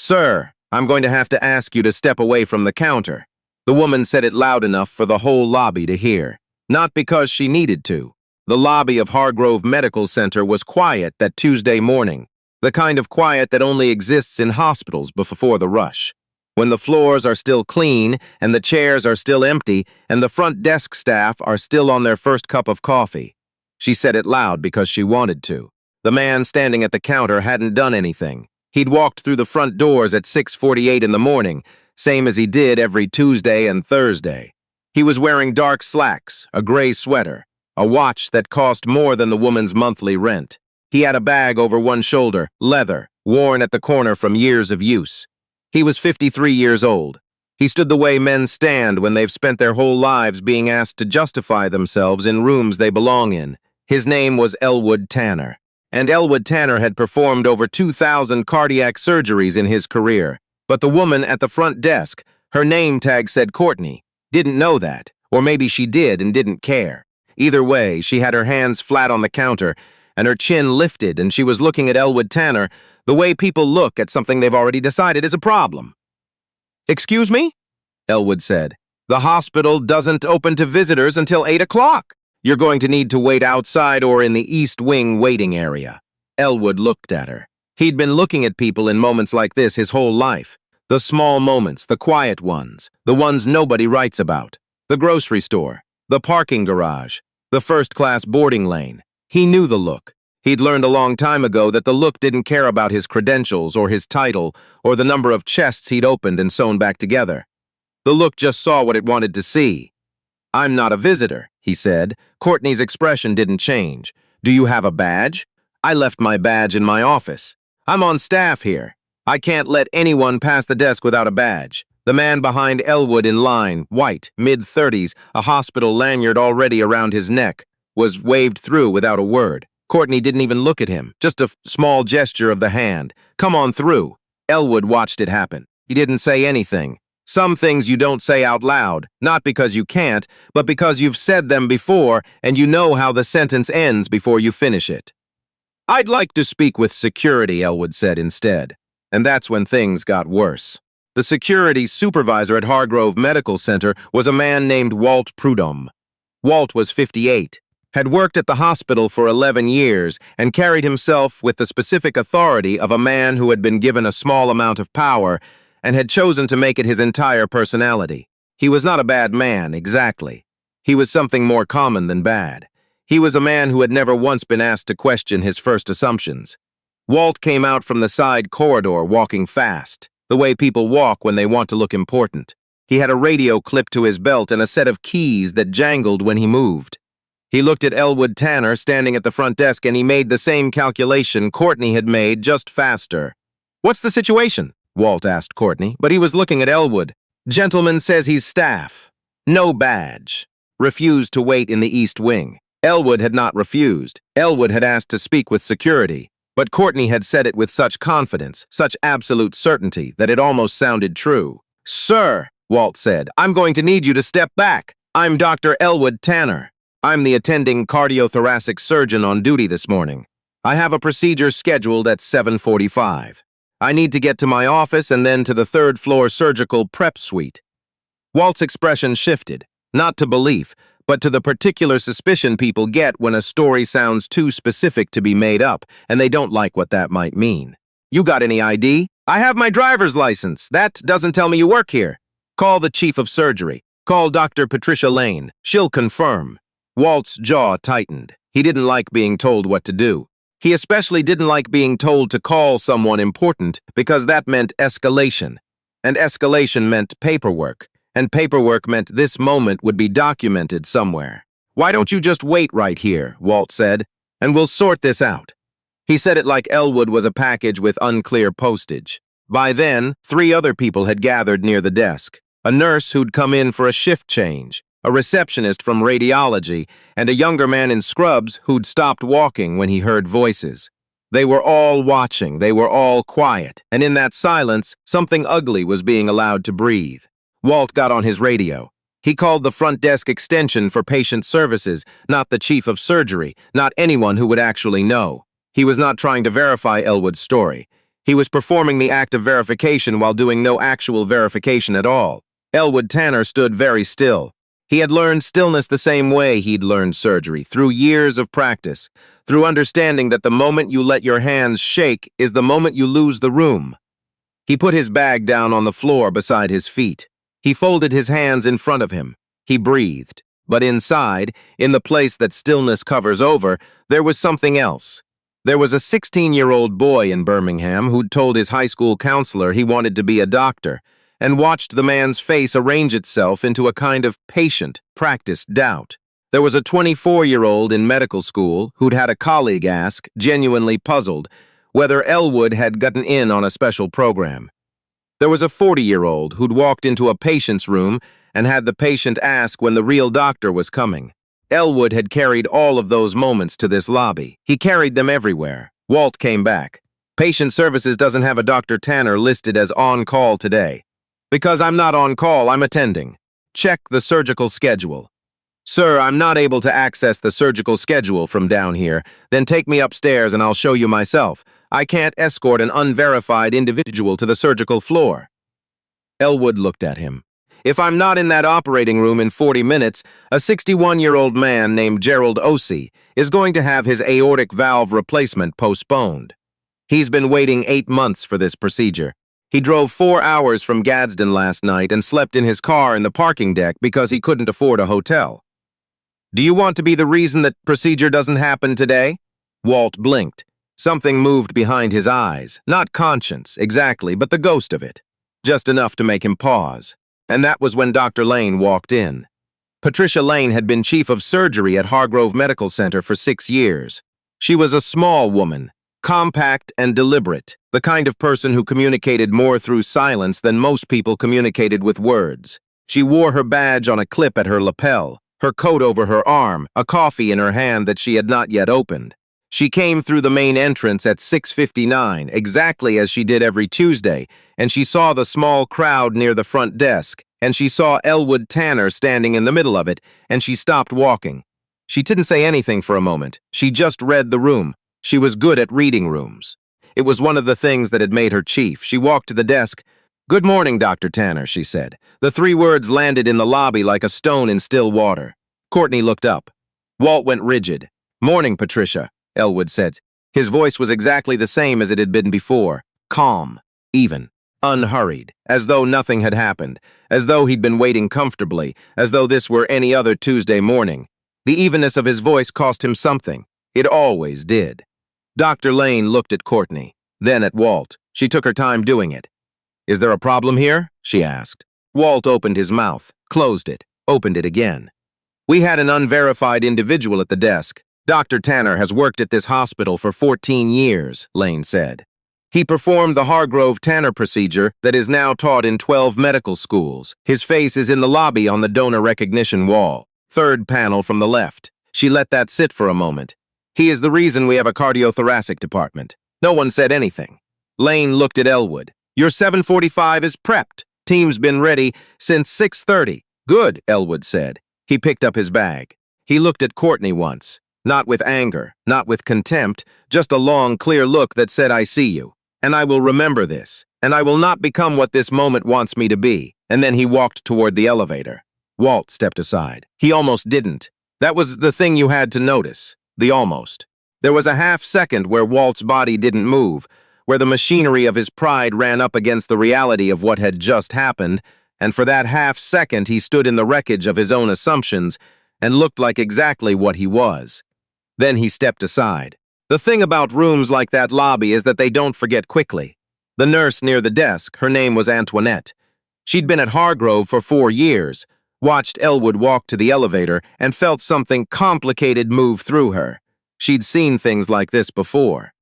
"Sir, I'm going to have to ask you to step away from the counter." The woman said it loud enough for the whole lobby to hear. Not because she needed to. The lobby of Hargrove Medical Center was quiet that Tuesday morning, the kind of quiet that only exists in hospitals before the rush. When the floors are still clean, and the chairs are still empty, and the front desk staff are still on their first cup of coffee. She said it loud because she wanted to. The man standing at the counter hadn't done anything. He'd walked through the front doors at 6:48 in the morning, same as he did every Tuesday and Thursday. He was wearing dark slacks, a gray sweater, a watch that cost more than the woman's monthly rent. He had a bag over one shoulder, leather, worn at the corner from years of use. He was 53 years old. He stood the way men stand when they've spent their whole lives being asked to justify themselves in rooms they belong in. His name was Elwood Tanner. And Elwood Tanner had performed over 2,000 cardiac surgeries in his career. But the woman at the front desk, her name tag said Courtney, didn't know that, or maybe she did and didn't care. Either way, she had her hands flat on the counter, and her chin lifted, and she was looking at Elwood Tanner the way people look at something they've already decided is a problem. "Excuse me?" Elwood said. "The hospital doesn't open to visitors until 8 o'clock. You're going to need to wait outside or in the East Wing waiting area." Elwood looked at her. He'd been looking at people in moments like this his whole life. The small moments, the quiet ones, the ones nobody writes about. The grocery store, the parking garage, the first-class boarding lane. He knew the look. He'd learned a long time ago that the look didn't care about his credentials or his title or the number of chests he'd opened and sewn back together. The look just saw what it wanted to see. "I'm not a visitor," he said. Courtney's expression didn't change. "Do you have a badge?" "I left my badge in my office. I'm on staff here. I can't let anyone pass the desk without a badge." The man behind Elwood in line, white, mid-30s, a hospital lanyard already around his neck, was waved through without a word. Courtney didn't even look at him, just a small gesture of the hand. "Come on through." Elwood watched it happen. He didn't say anything. Some things you don't say out loud, not because you can't, but because you've said them before and you know how the sentence ends before you finish it. "I'd like to speak with security," Elwood said instead. And that's when things got worse. The security supervisor at Hargrove Medical Center was a man named Walt Prudhomme. Walt was 58, had worked at the hospital for 11 years, and carried himself with the specific authority of a man who had been given a small amount of power and had chosen to make it his entire personality. He was not a bad man, exactly. He was something more common than bad. He was a man who had never once been asked to question his first assumptions. Walt came out from the side corridor walking fast, the way people walk when they want to look important. He had a radio clipped to his belt and a set of keys that jangled when he moved. He looked at Elwood Tanner standing at the front desk and he made the same calculation Courtney had made, just faster. "What's the situation?" Walt asked Courtney, but he was looking at Elwood. "Gentleman says he's staff. No badge. Refused to wait in the East Wing." Elwood had not refused. Elwood had asked to speak with security. But Courtney had said it with such confidence, such absolute certainty, that it almost sounded true. "Sir," Walt said, "I'm going to need you to step back. I'm Dr. Elwood Tanner. I'm the attending cardiothoracic surgeon on duty this morning. I have a procedure scheduled at 7:45. I need to get to my office and then to the third-floor surgical prep suite." Walt's expression shifted, not to belief, but to the particular suspicion people get when a story sounds too specific to be made up, and they don't like what that might mean. "You got any ID?" "I have my driver's license. That doesn't tell me you work here." "Call the chief of surgery. Call Dr. Patricia Lane. She'll confirm." Walt's jaw tightened. He didn't like being told what to do. He especially didn't like being told to call someone important because that meant escalation. And escalation meant paperwork. And paperwork meant this moment would be documented somewhere. "Why don't you just wait right here," Walt said, "and we'll sort this out." He said it like Elwood was a package with unclear postage. By then, 3 other people had gathered near the desk. A nurse who'd come in for a shift change, a receptionist from radiology, and a younger man in scrubs who'd stopped walking when he heard voices. They were all watching, they were all quiet, and in that silence, something ugly was being allowed to breathe. Walt got on his radio. He called the front desk extension for patient services, not the chief of surgery, not anyone who would actually know. He was not trying to verify Elwood's story. He was performing the act of verification while doing no actual verification at all. Elwood Tanner stood very still. He had learned stillness the same way he'd learned surgery, through years of practice, through understanding that the moment you let your hands shake is the moment you lose the room. He put his bag down on the floor beside his feet. He folded his hands in front of him. He breathed. But inside, in the place that stillness covers over, there was something else. There was a 16-year-old boy in Birmingham who'd told his high school counselor he wanted to be a doctor, and watched the man's face arrange itself into a kind of patient, practiced doubt. There was a 24-year-old in medical school who'd had a colleague ask, genuinely puzzled, whether Elwood had gotten in on a special program. There was a 40-year-old who'd walked into a patient's room and had the patient ask when the real doctor was coming. Elwood had carried all of those moments to this lobby. He carried them everywhere. Walt came back. Patient services doesn't have a Dr. Tanner listed as on call today. Because I'm not on call, I'm attending. Check the surgical schedule. Sir, I'm not able to access the surgical schedule from down here. Then take me upstairs and I'll show you myself. I can't escort an unverified individual to the surgical floor. Elwood looked at him. If I'm not in that operating room in 40 minutes, a 61-year-old man named Gerald Ossie is going to have his aortic valve replacement postponed. He's been waiting 8 months for this procedure. He drove 4 hours from Gadsden last night and slept in his car in the parking deck because he couldn't afford a hotel. Do you want to be the reason that procedure doesn't happen today? Walt blinked. Something moved behind his eyes, not conscience, exactly, but the ghost of it. Just enough to make him pause. And that was when Dr. Lane walked in. Patricia Lane had been chief of surgery at Hargrove Medical Center for 6 years. She was a small woman, compact and deliberate, the kind of person who communicated more through silence than most people communicated with words. She wore her badge on a clip at her lapel, her coat over her arm, a coffee in her hand that she had not yet opened. She came through the main entrance at 6:59, exactly as she did every Tuesday, and she saw the small crowd near the front desk, and she saw Elwood Tanner standing in the middle of it, and she stopped walking. She didn't say anything for a moment. She just read the room. She was good at reading rooms. It was one of the things that had made her chief. She walked to the desk. "Good morning, Dr. Tanner," she said. The 3 words landed in the lobby like a stone in still water. Courtney looked up. Walt went rigid. "Morning, Patricia," Elwood said. His voice was exactly the same as it had been before. Calm, even, unhurried, as though nothing had happened, as though he'd been waiting comfortably, as though this were any other Tuesday morning. The evenness of his voice cost him something. It always did. Dr. Lane looked at Courtney, then at Walt. She took her time doing it. "Is there a problem here?" she asked. Walt opened his mouth, closed it, opened it again. "We had an unverified individual at the desk. Dr. Tanner has worked at this hospital for 14 years, Lane said. He performed the Hargrove Tanner procedure that is now taught in 12 medical schools. His face is in the lobby on the donor recognition wall, 3rd panel from the left. She let that sit for a moment. He is the reason we have a cardiothoracic department. No one said anything. Lane looked at Elwood. Your 7:45 is prepped. Team's been ready since 6:30. Good, Elwood said. He picked up his bag. He looked at Courtney once. Not with anger, not with contempt, just a long, clear look that said, I see you, and I will remember this, and I will not become what this moment wants me to be. And then he walked toward the elevator. Walt stepped aside. He almost didn't. That was the thing you had to notice, the almost. There was a half second where Walt's body didn't move, where the machinery of his pride ran up against the reality of what had just happened, and for that half second he stood in the wreckage of his own assumptions and looked like exactly what he was. Then he stepped aside. The thing about rooms like that lobby is that they don't forget quickly. The nurse near the desk, her name was Antoinette. She'd been at Hargrove for 4 years, watched Elwood walk to the elevator, and felt something complicated move through her. She'd seen things like this before.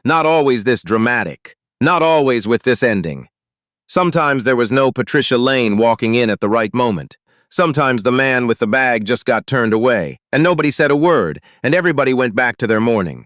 Not always this dramatic, not always with this ending. Sometimes there was no Patricia Lane walking in at the right moment. Sometimes the man with the bag just got turned away, and nobody said a word, and everybody went back to their morning.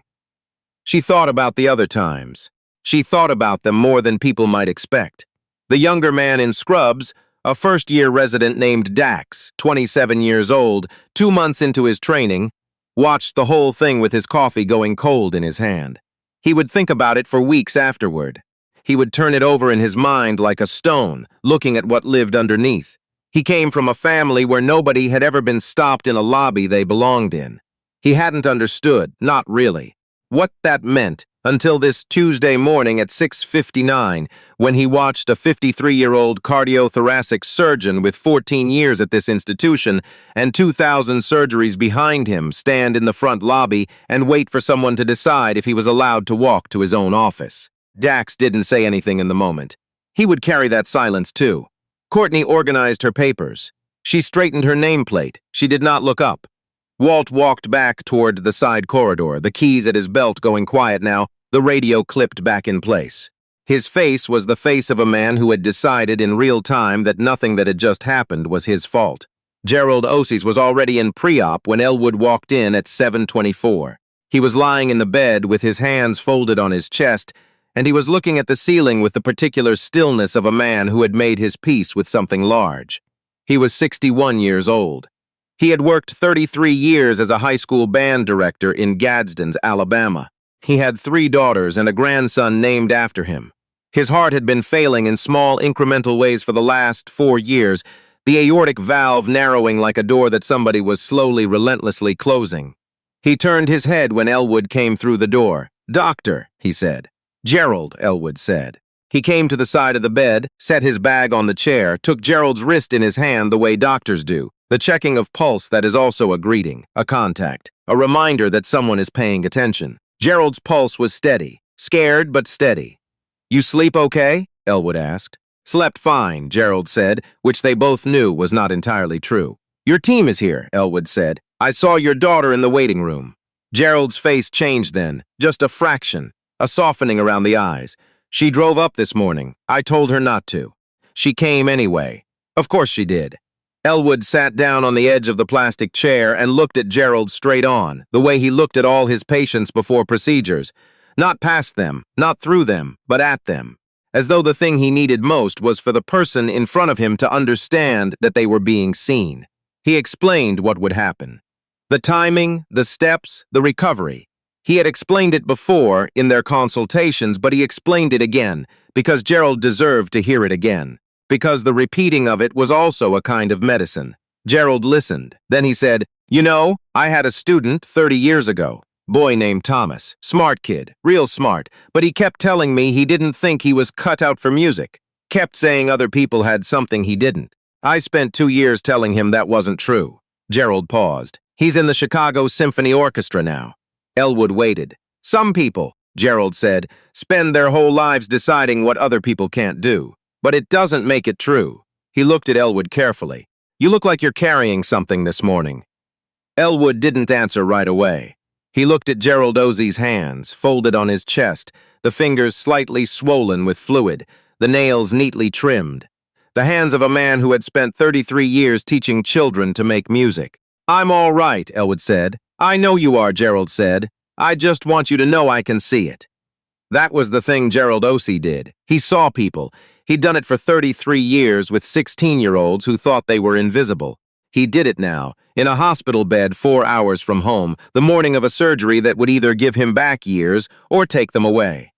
She thought about the other times. She thought about them more than people might expect. The younger man in scrubs, a first-year resident named Dax, 27 years old, 2 months into his training, watched the whole thing with his coffee going cold in his hand. He would think about it for weeks afterward. he would turn it over in his mind like a stone, looking at what lived underneath. He came from a family where nobody had ever been stopped in a lobby they belonged in. He hadn't understood, not really, what that meant until this Tuesday morning at 6:59, when he watched a 53-year-old cardiothoracic surgeon with 14 years at this institution and 2,000 surgeries behind him stand in the front lobby and wait for someone to decide if he was allowed to walk to his own office. Dax didn't say anything in the moment. He would carry that silence too. Courtney organized her papers. She straightened her nameplate. She did not look up. Walt walked back toward the side corridor, the keys at his belt going quiet now, the radio clipped back in place. His face was the face of a man who had decided in real time that nothing that had just happened was his fault. Gerald Osie's was already in pre-op when Elwood walked in at 7:24. He was lying in the bed with his hands folded on his chest, and he was looking at the ceiling with the particular stillness of a man who had made his peace with something large. He was 61 years old. He had worked 33 years as a high school band director in Gadsden, Alabama. He had 3 daughters and a grandson named after him. His heart had been failing in small, incremental ways for the last 4 years, the aortic valve narrowing like a door that somebody was slowly, relentlessly closing. He turned his head when Elwood came through the door. "Doctor," he said. "Gerald," Elwood said. He came to the side of the bed, set his bag on the chair, took Gerald's wrist in his hand the way doctors do, the checking of pulse that is also a greeting, a contact, a reminder that someone is paying attention. Gerald's pulse was steady, scared but steady. "You sleep okay?" Elwood asked. "Slept fine," Gerald said, which they both knew was not entirely true. "Your team is here," Elwood said. "I saw your daughter in the waiting room." Gerald's face changed then, just a fraction, a softening around the eyes. "She drove up this morning. I told her not to. She came anyway." "Of course she did." Elwood sat down on the edge of the plastic chair and looked at Gerald straight on, the way he looked at all his patients before procedures. Not past them, not through them, but at them. As though the thing he needed most was for the person in front of him to understand that they were being seen. He explained what would happen. The timing, the steps, the recovery. He had explained it before in their consultations, but he explained it again, because Gerald deserved to hear it again. Because the repeating of it was also a kind of medicine. Gerald listened. Then he said, "You know, I had a student 30 years ago. Boy named Thomas. Smart kid, real smart, but he kept telling me he didn't think he was cut out for music. Kept saying other people had something he didn't. I spent 2 years telling him that wasn't true." Gerald paused. "He's in the Chicago Symphony Orchestra now." Elwood waited. "Some people," Gerald said, "spend their whole lives deciding what other people can't do. But it doesn't make it true." He looked at Elwood carefully. "You look like you're carrying something this morning." Elwood didn't answer right away. He looked at Gerald Osie's hands, folded on his chest, the fingers slightly swollen with fluid, the nails neatly trimmed. The hands of a man who had spent 33 years teaching children to make music. "I'm all right," Elwood said. "I know you are," Gerald said. "I just want you to know I can see it." That was the thing Gerald Osie did. He saw people. He'd done it for 33 years with 16-year-olds who thought they were invisible. He did it now, in a hospital bed 4 hours from home, the morning of a surgery that would either give him back years or take them away.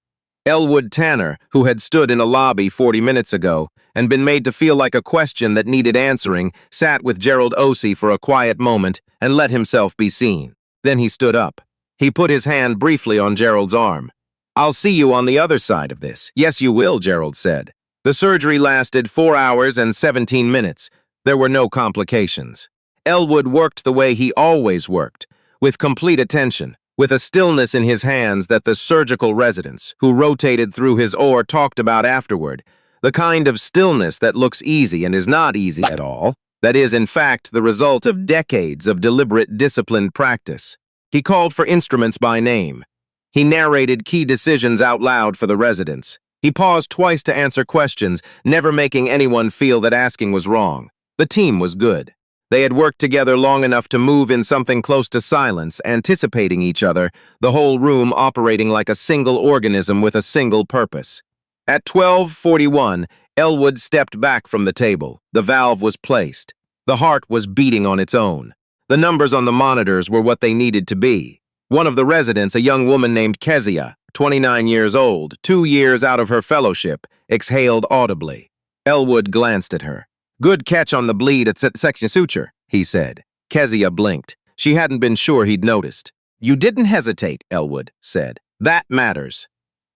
Elwood Tanner, who had stood in a lobby 40 minutes ago and been made to feel like a question that needed answering, sat with Gerald Osie for a quiet moment and let himself be seen. Then he stood up. He put his hand briefly on Gerald's arm. "I'll see you on the other side of this." "Yes, you will," Gerald said. The surgery lasted 4 hours and 17 minutes. There were no complications. Elwood worked the way he always worked, with complete attention, with a stillness in his hands that the surgical residents, who rotated through his oar, talked about afterward, the kind of stillness that looks easy and is not easy at all, that is, in fact, the result of decades of deliberate, disciplined practice. He called for instruments by name. He narrated key decisions out loud for the residents. He paused twice to answer questions, never making anyone feel that asking was wrong. The team was good. They had worked together long enough to move in something close to silence, anticipating each other, the whole room operating like a single organism with a single purpose. At 12:41, Elwood stepped back from the table. The valve was placed. The heart was beating on its own. The numbers on the monitors were what they needed to be. One of the residents, a young woman named Kezia, 29 years old, 2 years out of her fellowship, exhaled audibly. Elwood glanced at her. "Good catch on the bleed at section suture," he said. Kezia blinked. She hadn't been sure he'd noticed. "You didn't hesitate," Elwood said. "That matters."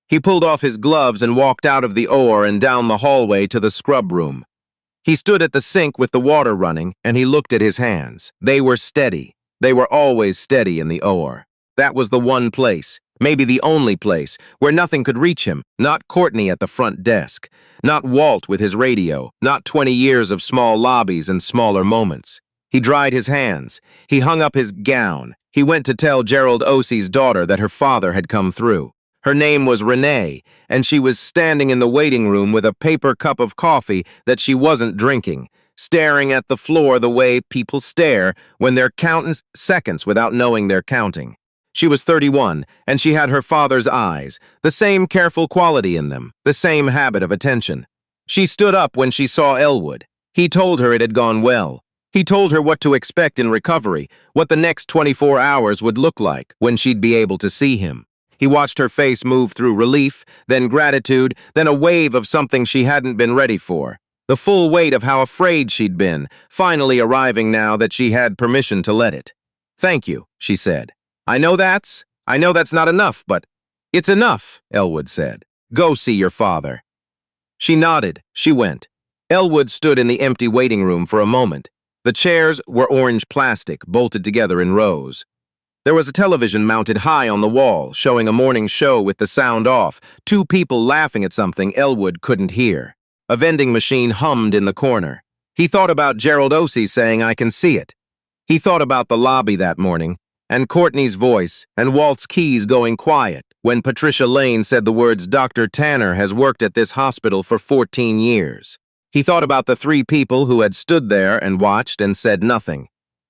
He pulled off his gloves and walked out of the OR and down the hallway to the scrub room. He stood at the sink with the water running, and he looked at his hands. They were steady. They were always steady in the OR. That was the one place, maybe the only place, where nothing could reach him. Not Courtney at the front desk. Not Walt with his radio. Not 20 years of small lobbies and smaller moments. He dried his hands. He hung up his gown. He went to tell Gerald Osie's daughter that her father had come through. Her name was Renee, and she was standing in the waiting room with a paper cup of coffee that she wasn't drinking, staring at the floor the way people stare when they're counting seconds without knowing they're counting. She was 31, and she had her father's eyes, the same careful quality in them, the same habit of attention. She stood up when she saw Elwood. He told her it had gone well. He told her what to expect in recovery, what the next 24 hours would look like when she'd be able to see him. He watched her face move through relief, then gratitude, then a wave of something she hadn't been ready for. The full weight of how afraid she'd been, finally arriving now that she had permission to let it. "Thank you," she said. I know that's not enough, but..." "It's enough," Elwood said. "Go see your father." She nodded. She went. Elwood stood in the empty waiting room for a moment. The chairs were orange plastic, bolted together in rows. There was a television mounted high on the wall, showing a morning show with the sound off, two people laughing at something Elwood couldn't hear. A vending machine hummed in the corner. He thought about Gerald Osie saying, "I can see it." He thought about the lobby that morning, and Courtney's voice, and Walt's keys going quiet when Patricia Lane said the words, "Dr. Tanner has worked at this hospital for 14 years. He thought about the three people who had stood there and watched and said nothing.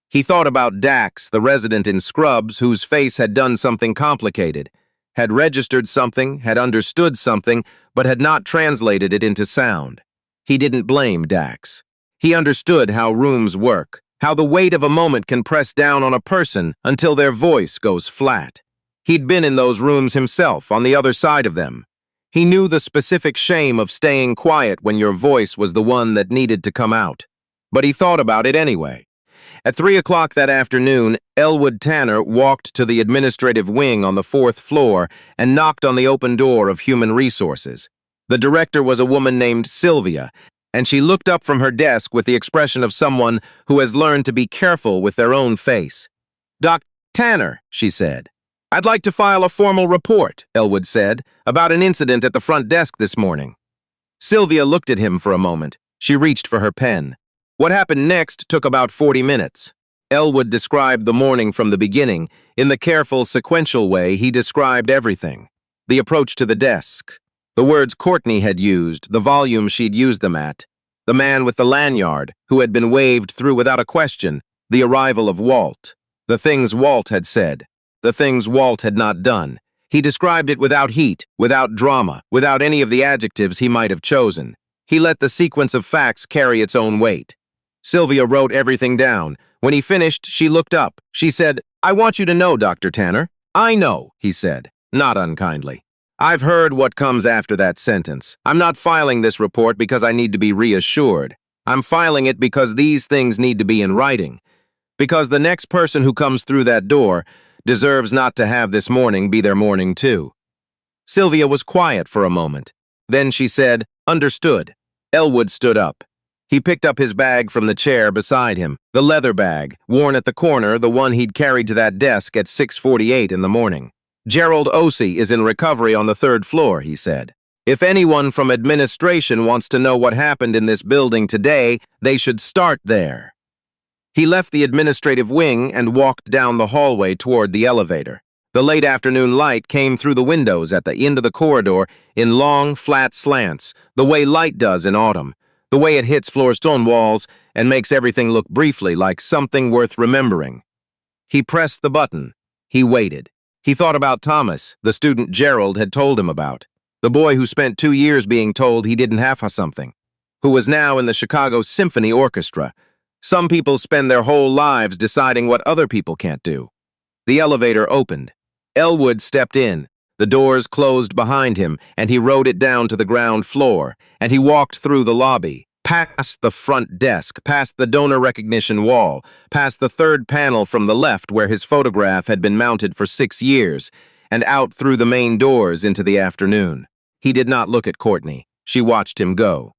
He thought about Dax, the resident in Scrubs, whose face had done something complicated, had registered something, had understood something, but had not translated it into sound. He didn't blame Dax. He understood how rooms work, how the weight of a moment can press down on a person until their voice goes flat. He'd been in those rooms himself, on the other side of them. He knew the specific shame of staying quiet when your voice was the one that needed to come out. But he thought about it anyway. At 3 o'clock that afternoon, Elwood Tanner walked to the administrative wing on the 4th floor and knocked on the open door of Human Resources. The director was a woman named Sylvia, and she looked up from her desk with the expression of someone who has learned to be careful with their own face. "Dr. Tanner," she said. "I'd like to file a formal report," Elwood said, "about an incident at the front desk this morning." Sylvia looked at him for a moment. She reached for her pen. What happened next took about 40 minutes. Elwood described the morning from the beginning. In the careful, sequential way, he described everything. The approach to the desk, the words Courtney had used, the volume she'd used them at, the man with the lanyard, who had been waved through without a question, the arrival of Walt, the things Walt had said, the things Walt had not done. He described it without heat, without drama, without any of the adjectives he might have chosen. He let the sequence of facts carry its own weight. Sylvia wrote everything down. When he finished, she looked up. She said, "I want you to know, Dr. Tanner." "I know," he said, not unkindly. "I've heard what comes after that sentence. I'm not filing this report because I need to be reassured. I'm filing it because these things need to be in writing. Because the next person who comes through that door deserves not to have this morning be their morning too." Sylvia was quiet for a moment. Then she said, "Understood." Elwood stood up. He picked up his bag from the chair beside him, the leather bag, worn at the corner, the one he'd carried to that desk at 6:48 in the morning. "Gerald Osie is in recovery on the 3rd floor," he said. "If anyone from administration wants to know what happened in this building today, they should start there." He left the administrative wing and walked down the hallway toward the elevator. The late afternoon light came through the windows at the end of the corridor in long, flat slants, the way light does in autumn. The way it hits floor stone walls and makes everything look briefly like something worth remembering. He pressed the button. He waited. He thought about Thomas, the student Gerald had told him about, the boy who spent 2 years being told he didn't have something, who was now in the Chicago Symphony Orchestra. Some people spend their whole lives deciding what other people can't do. The elevator opened. Elwood stepped in. The doors closed behind him, and he rode it down to the ground floor, and he walked through the lobby, past the front desk, past the donor recognition wall, past the third panel from the left where his photograph had been mounted for 6 years, and out through the main doors into the afternoon. He did not look at Courtney. She watched him go.